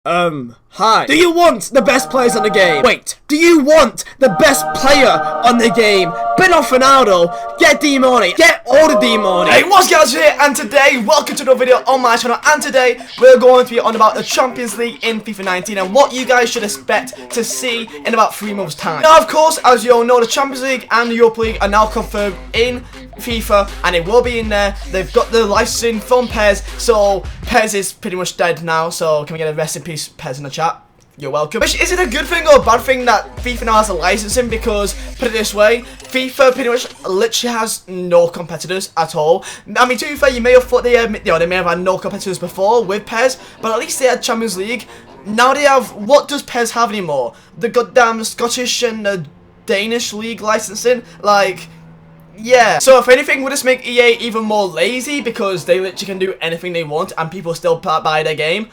Hi. Do you want the best players on the game? Wait, do you want the best player on the game? Bin off Ronaldo, get D-Money, get all the D-Money. Hey, what's guys here, and today, welcome to another video on my channel, and today, we're going to be on about the Champions League in FIFA 19, and what you guys should expect to see in about 3 months time. Now, of course, as you all know, the Champions League and the Europa League are now confirmed in FIFA, and it will be in there. They've got the licensing from PES, so PES is pretty much dead now, so can we get a rest in peace PES in the chat? You're welcome. Which, is it a good thing or a bad thing that FIFA now has a licensing? Because, put it this way, FIFA pretty much literally has no competitors at all. I mean, to be fair, you may have thought they may have had no competitors before with PES, but at least they had Champions League. Now they have, what does PES have anymore? The goddamn Scottish and the Danish league licensing? Like, yeah. So if anything, would this make EA even more lazy because they literally can do anything they want and people still buy their game?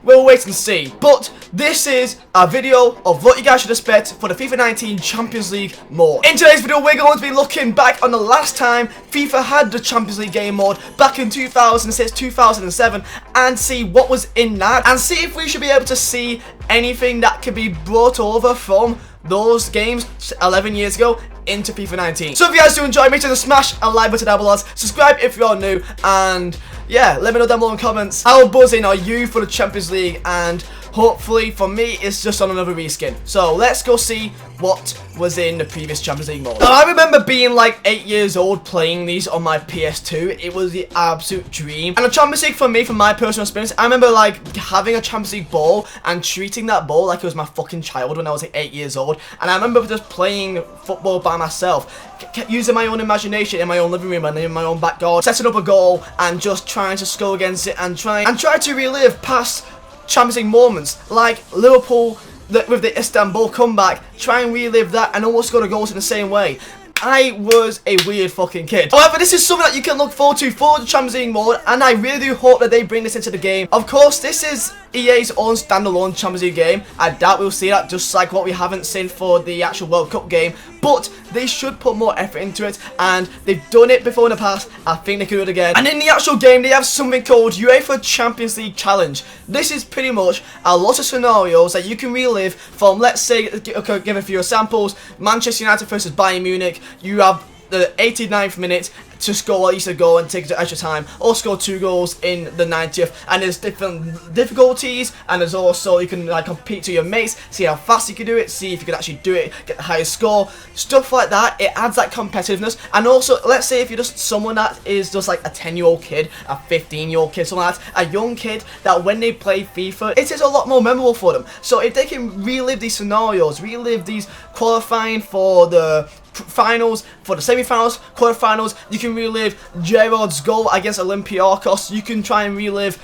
We'll wait and see. But this is a video of what you guys should expect for the FIFA 19 Champions League mode. In today's video, we're going to be looking back on the last time FIFA had the Champions League game mode back in 2006, 2007, and see what was in that, and see if we should be able to see anything that could be brought over from those games 11 years ago into FIFA 19. So if you guys do enjoy, make sure to smash a like button down below, subscribe if you're new, and yeah, let me know down below in the comments how buzzing are you for the Champions League, and hopefully for me it's just on another reskin. So let's go see what was in the previous Champions League mode. Now, I remember being like 8 years old playing these on my PS2. It was the absolute dream. And the Champions League for me, from my personal experience, I remember like having a Champions League ball and treating that ball like it was my fucking child when I was like 8 years old. And I remember just playing football by myself, using my own imagination in my own living room and in my own back garden, setting up a goal and just trying to score against it and try to relive past Champions League moments like Liverpool with the Istanbul comeback. Try and relive that and almost score the goals in the same way. I was a weird fucking kid. However, this is something that you can look forward to for the Champions League mode, and I really do hope that they bring this into the game. Of course, this is EA's own standalone Champions League game. I doubt we'll see that, just like what we haven't seen for the actual World Cup game, but they should put more effort into it, and they've done it before in the past. I think they could do it again. And in the actual game, they have something called UEFA Champions League Challenge. This is pretty much a lot of scenarios that you can relive from, let's say, give a few examples, Manchester United versus Bayern Munich. You have the 89th minute to score at least a goal and take it to extra time, or score 2 goals in the 90th, and there's different difficulties, and there's also, you can like compete to your mates, see how fast you can do it, see if you can actually do it, get the highest score, stuff like that. It adds that competitiveness. And also, let's say if you're just someone that is just like a 10-year-old kid, a 15-year-old kid, something like that, a young kid, that when they play FIFA, it is a lot more memorable for them. So if they can relive these scenarios, relive these qualifying for the finals, for the semi-finals, quarter-finals, you can relive Gerrard's goal against Olympiacos. You can try and relive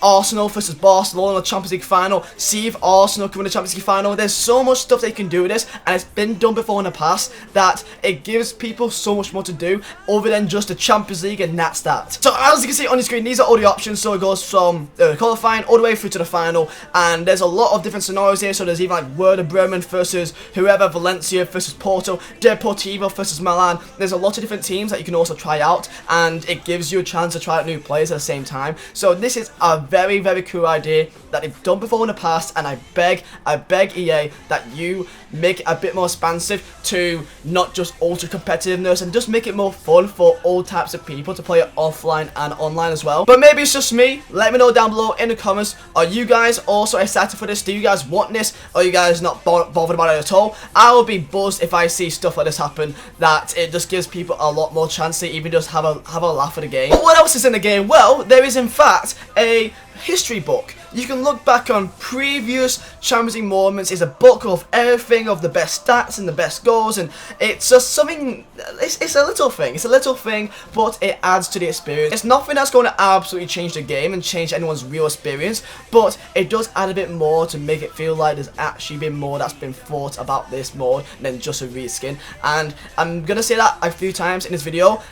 Arsenal versus Barcelona in the Champions League final. See if Arsenal can win the Champions League final. There's so much stuff they can do with this, and it's been done before in the past, that it gives people so much more to do other than just the Champions League, and that's that. So as you can see on the screen, these are all the options. So it goes from the qualifying all the way through to the final, and there's a lot of different scenarios here. So there's even like Werder Bremen versus whoever, Valencia versus Porto, Deportivo versus Milan. There's a lot of different teams that you can also try out, and it gives you a chance to try out new players at the same time. So this is a very, very cool idea that they've done before in the past, and I beg EA that you make it a bit more expansive to not just ultra competitiveness, and just make it more fun for all types of people to play it offline and online as well. But maybe it's just me. Let me know down below in the comments. Are you guys also excited for this? Do you guys want this? Or are you guys not bothered about it at all? I will be buzzed if I see stuff like this happen, that it just gives people a lot more chance to even just have a laugh at the game. But what else is in the game? Well, there is in fact a history book. You can look back on previous Champions League moments. It's a book of everything, of the best stats and the best goals, and it's just something, it's a little thing, but it adds to the experience. It's nothing that's going to absolutely change the game and change anyone's real experience, but it does add a bit more to make it feel like there's actually been more that's been thought about this mode than just a reskin. And I'm gonna say that a few times in this video,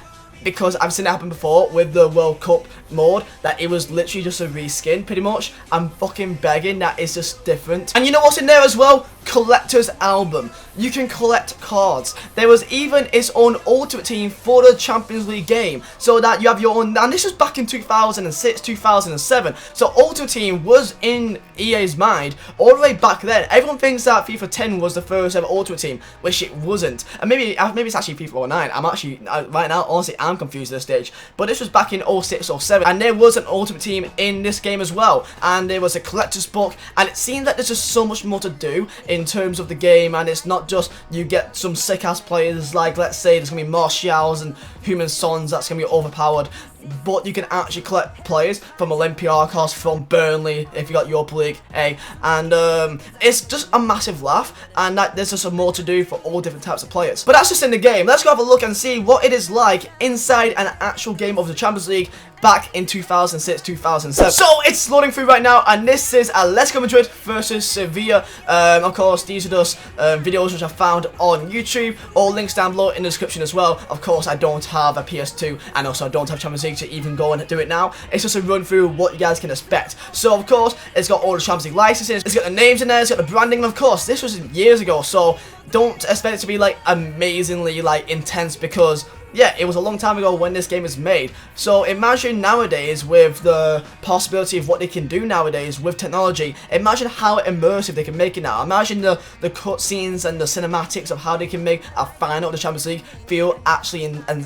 because I've seen it happen before with the World Cup mode that it was literally just a reskin pretty much. I'm fucking begging that it's just different. And you know what's in there as well? Collector's album. You can collect cards. There was even its own Ultimate Team for the Champions League game, so that you have your own, and this was back in 2006, 2007, so Ultimate Team was in EA's mind all the way back then. Everyone thinks that FIFA 10 was the first ever Ultimate Team, which it wasn't, and maybe it's actually FIFA 09. I'm actually, right now, honestly, I'm confused at this stage, but this was back in 06, 07, and there was an Ultimate Team in this game as well, and there was a collector's book, and it seems that there's just so much more to do in terms of the game, and it's not just you get some sick ass players like, let's say there's gonna be Martials and Human Sons that's gonna be overpowered, but you can actually collect players from Olympiacos, from Burnley if you got Europa League, and it's just a massive laugh, and that there's just more to do for all different types of players. But that's just in the game. Let's go have a look and see what it is like inside an actual game of the Champions League back in 2006, 2007. So it's loading through right now, and this is Atletico Madrid versus Sevilla. Of course, these are just videos which I found on YouTube. All links down below in the description as well. Of course, I don't have a PS2, and also I don't have Champions League to even go and do it now. It's just a run through what you guys can expect. So of course, it's got all the Champions League licenses, it's got the names in there, it's got the branding, and of course, this was years ago, so don't expect it to be like amazingly like intense, because yeah, it was a long time ago when this game was made. So imagine nowadays with the possibility of what they can do nowadays with technology. Imagine how immersive they can make it now. Imagine the cutscenes and the cinematics of how they can make a final of the Champions League feel actually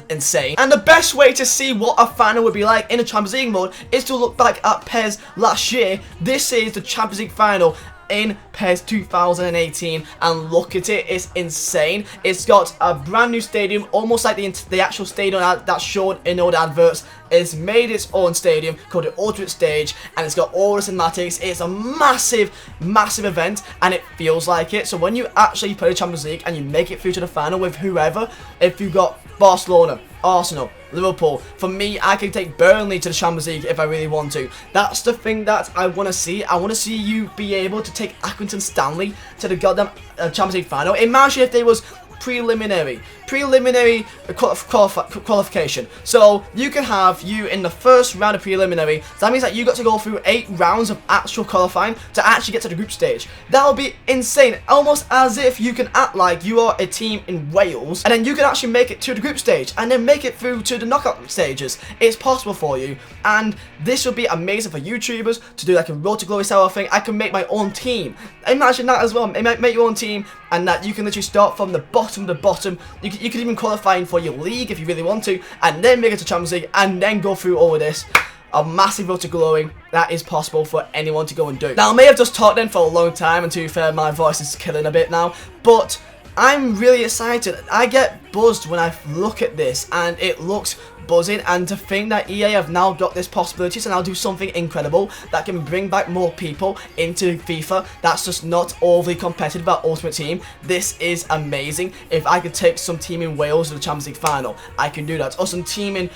insane. And the best way to see what a final would be like in the Champions League mode is to look back at PES last year. This is the Champions League final in PES 2018, and look at it, it's insane. It's got a brand new stadium, almost like the actual stadium that's shown in all the adverts. It's made its own stadium called the Ultimate Stage, and it's got all the cinematics. It's a massive, massive event, and it feels like it. So when you actually play the Champions League and you make it through to the final with whoever, if you got Barcelona, Arsenal, Liverpool, for me, I can take Burnley to the Champions League if I really want to. That's the thing that I want to see. I want to see you be able to take Accrington Stanley to the goddamn Champions League final. Imagine if there was preliminary qualification. So you can have you in the first round of preliminary. So that means that you got to go through 8 rounds of actual qualifying to actually get to the group stage. That would be insane. Almost as if you can act like you are a team in Wales, and then you can actually make it to the group stage and then make it through to the knockout stages. It's possible for you, and this would be amazing for YouTubers to do like a Road to Glory style thing. I can make my own team. Imagine that as well. Make your own team, and that you can literally start from the bottom of the bottom. You could even qualify for your league if you really want to, and then make it to Champions League, and then go through all of this. A massive Road to Glory that is possible for anyone to go and do. Now, I may have just talked then for a long time, and to be fair, my voice is killing a bit now, but I'm really excited. I get buzzed when I look at this, and it looks buzzing, and to think that EA have now got this possibility to now do something incredible that can bring back more people into FIFA that's just not overly competitive about Ultimate Team. This is amazing. If I could take some team in Wales to the Champions League final, I can do that. Or some team in,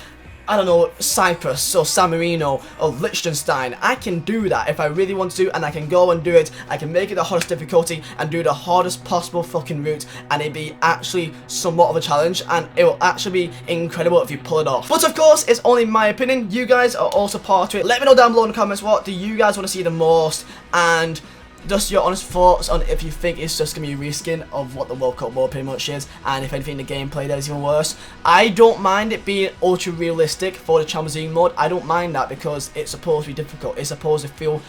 I don't know, Cyprus or San Marino or Liechtenstein. I can do that if I really want to, and I can go and do it. I can make it the hardest difficulty and do the hardest possible fucking route, and it'd be actually somewhat of a challenge, and it will actually be incredible if you pull it off. But of course, it's only my opinion. You guys are also part of it. Let me know down below in the comments, what do you guys want to see the most, and just your honest thoughts on if you think it's just going to be a reskin of what the World Cup mode pretty much is, and if anything the gameplay there is even worse. I don't mind it being ultra realistic for the Champions League mode. I don't mind that, because it's supposed to be difficult. It's supposed to feel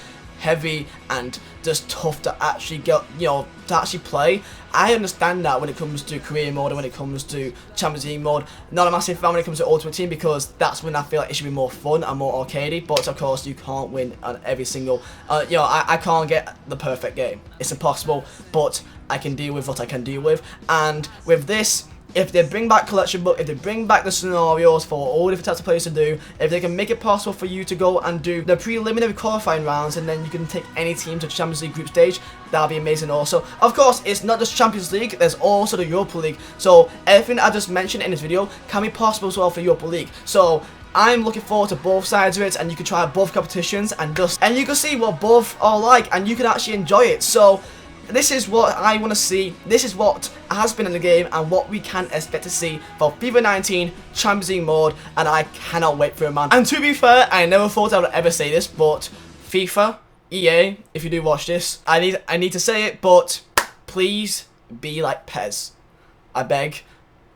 heavy and just tough to actually get, you know, to actually play. I understand that when it comes to career mode and when it comes to Champions League mode. Not a massive fan when it comes to Ultimate Team, because that's when I feel like it should be more fun and more arcadey. But of course, you can't win on every single. You know, I can't get the perfect game. It's impossible. But I can deal with what I can deal with. And with this, if they bring back collection book, if they bring back the scenarios for all different types of players to do, if they can make it possible for you to go and do the preliminary qualifying rounds, and then you can take any team to Champions League group stage, that'll be amazing also. Of course, it's not just Champions League, there's also the Europa League. So everything I just mentioned in this video can be possible as well for Europa League. So I'm looking forward to both sides of it, and you can try both competitions and you can see what both are like, and you can actually enjoy it. So this is what I want to see. This is what has been in the game and what we can expect to see for FIFA 19 Champions League mode, and I cannot wait for it, man. And to be fair, I never thought I would ever say this, but FIFA, EA, if you do watch this, I need to say it, but please be like PES. I beg.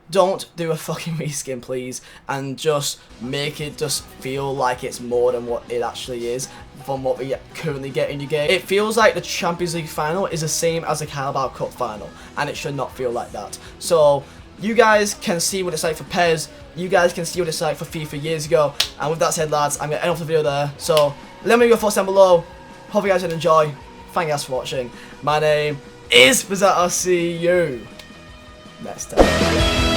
Don't do a fucking reskin, please, and just make it just feel like it's more than what it actually is from what we currently get in your game. It feels like the Champions League final is the same as the Carabao Cup final, and it should not feel like that. So you guys can see what it's like for PES, you guys can see what it's like for FIFA years ago, and with that said, lads, I'm going to end off the video there. So let me know your thoughts down below. Hope you guys did enjoy. Thank you guys for watching. My name is Vizeh. I'll see you next time.